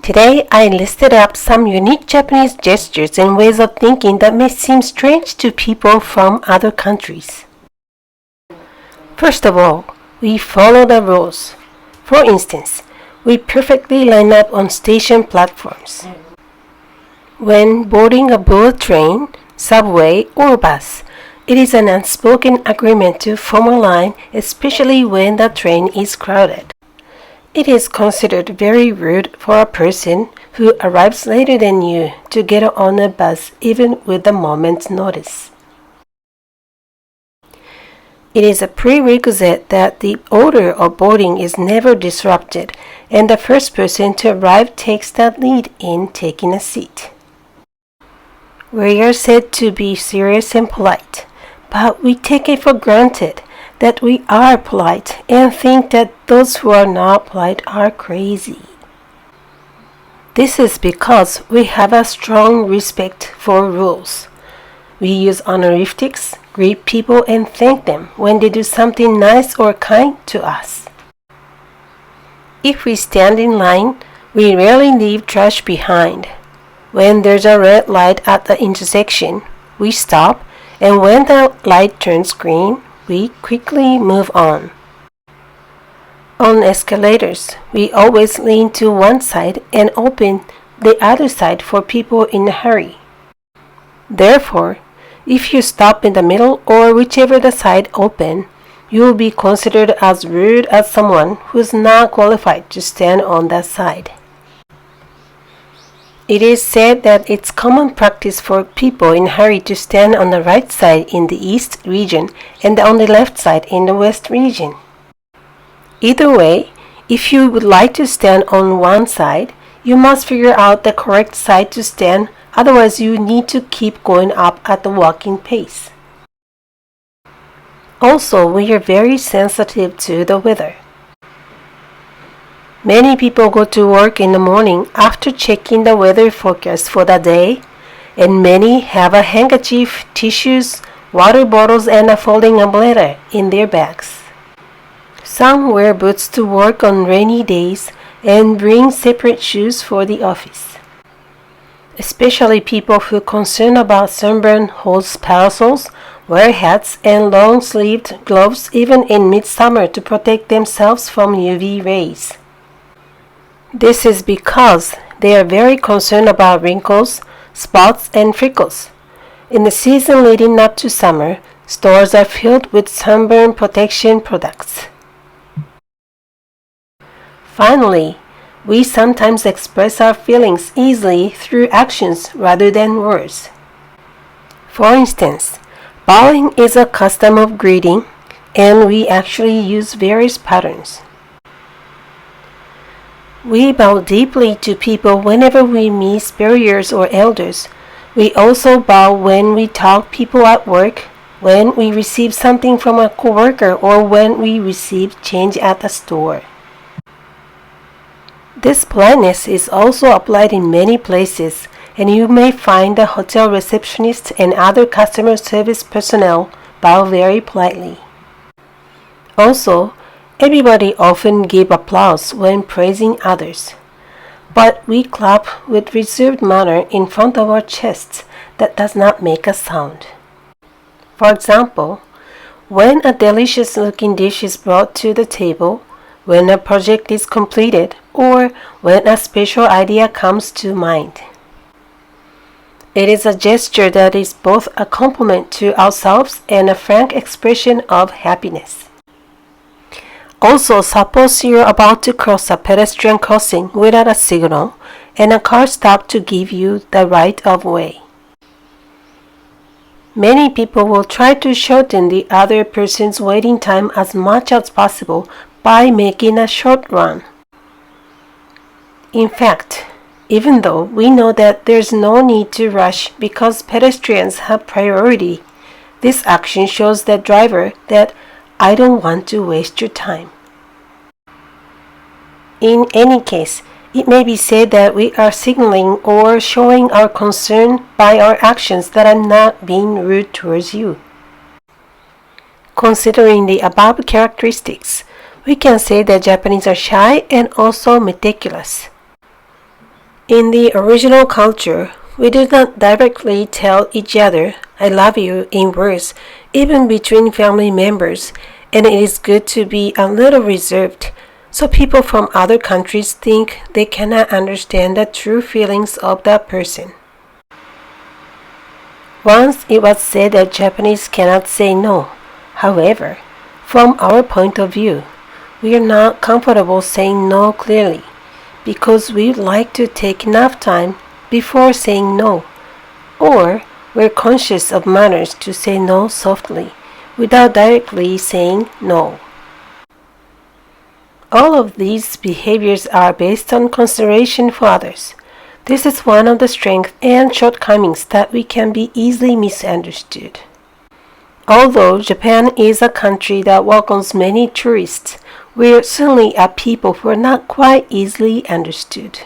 Today, I listed up some unique Japanese gestures and ways of thinking that may seem strange to people from other countries. First of all, we follow the rules. For instance, we perfectly line up on station platforms. When boarding a bullet train, subway, or bus, it is an unspoken agreement to form a line, especially when the train is crowded. It is considered very rude for a person who arrives later than you to get on a bus even with a moment's notice. It is a prerequisite that the order of boarding is never disrupted and the first person to arrive takes the lead in taking a seat. We are said to be serious and polite, but we take it for granted that we are polite and think that those who are not polite are crazy. This is because we have a strong respect for rules. We use honorifics, greet people, and thank them when they do something nice or kind to us. If we stand in line, we rarely leave trash behind. When there's a red light at the intersection, we stop, and when the light turns green, we quickly move on. On escalators, we always lean to one side and open the other side for people in a hurry. Therefore, if you stop in the middle or whichever the side open, you will be considered as rude as someone who is not qualified to stand on that side. It is said that it's common practice for people in a hurry to stand on the right side in the East region and on the left side in the West region. Either way, if you would like to stand on one side, you must figure out the correct side to stand, otherwise you need to keep going up at the walking pace. Also, we are very sensitive to the weather. Many people go to work in the morning after checking the weather forecast for the day, and many have a handkerchief, tissues, water bottles, and a folding umbrella in their bags. Some wear boots to work on rainy days and bring separate shoes for the office. Especially people who are concerned about sunburn hold parasols, wear hats and long-sleeved gloves even in midsummer to protect themselves from UV rays. This is because they are very concerned about wrinkles, spots, and freckles. In the season leading up to summer, stores are filled with sunburn protection products. Finally, we sometimes express our feelings easily through actions rather than words. For instance, bowing is a custom of greeting, and we actually use various patterns. We bow deeply to people whenever we meet superiors or elders. We also bow when we talk to people at work, when we receive something from a coworker, or when we receive change at the store. This politeness is also applied in many places, and you may find the hotel receptionists and other customer service personnel bow very politely. Also, everybody often gives applause when praising others, but we clap with reserved manner in front of our chests that does not make a sound. For example, when a delicious-looking dish is brought to the table, when a project is completed, or when a special idea comes to mind. It is a gesture that is both a compliment to ourselves and a frank expression of happiness. Also, suppose you are about to cross a pedestrian crossing without a signal and a car stops to give you the right of way. Many people will try to shorten the other person's waiting time as much as possible by making a short run. In fact, even though we know that there's no need to rush because pedestrians have priority, this action shows the driver that I don't want to waste your time. In any case, it may be said that we are signaling or showing our concern by our actions that I'm not being rude towards you. Considering the above characteristics, we can say that Japanese are shy and also meticulous. In the original culture, we did not directly tell each other, I love you, in words, even between family members, and it is good to be a little reserved, so people from other countries think they cannot understand the true feelings of that person. Once it was said that Japanese cannot say no. However, from our point of view, we are not comfortable saying no clearly, because we would like to take enough time before saying no, or we're conscious of manners to say no softly, without directly saying no. All of these behaviors are based on consideration for others. This is one of the strengths and shortcomings that we can be easily misunderstood. Although Japan is a country that welcomes many tourists, we certainly are people who are not quite easily understood.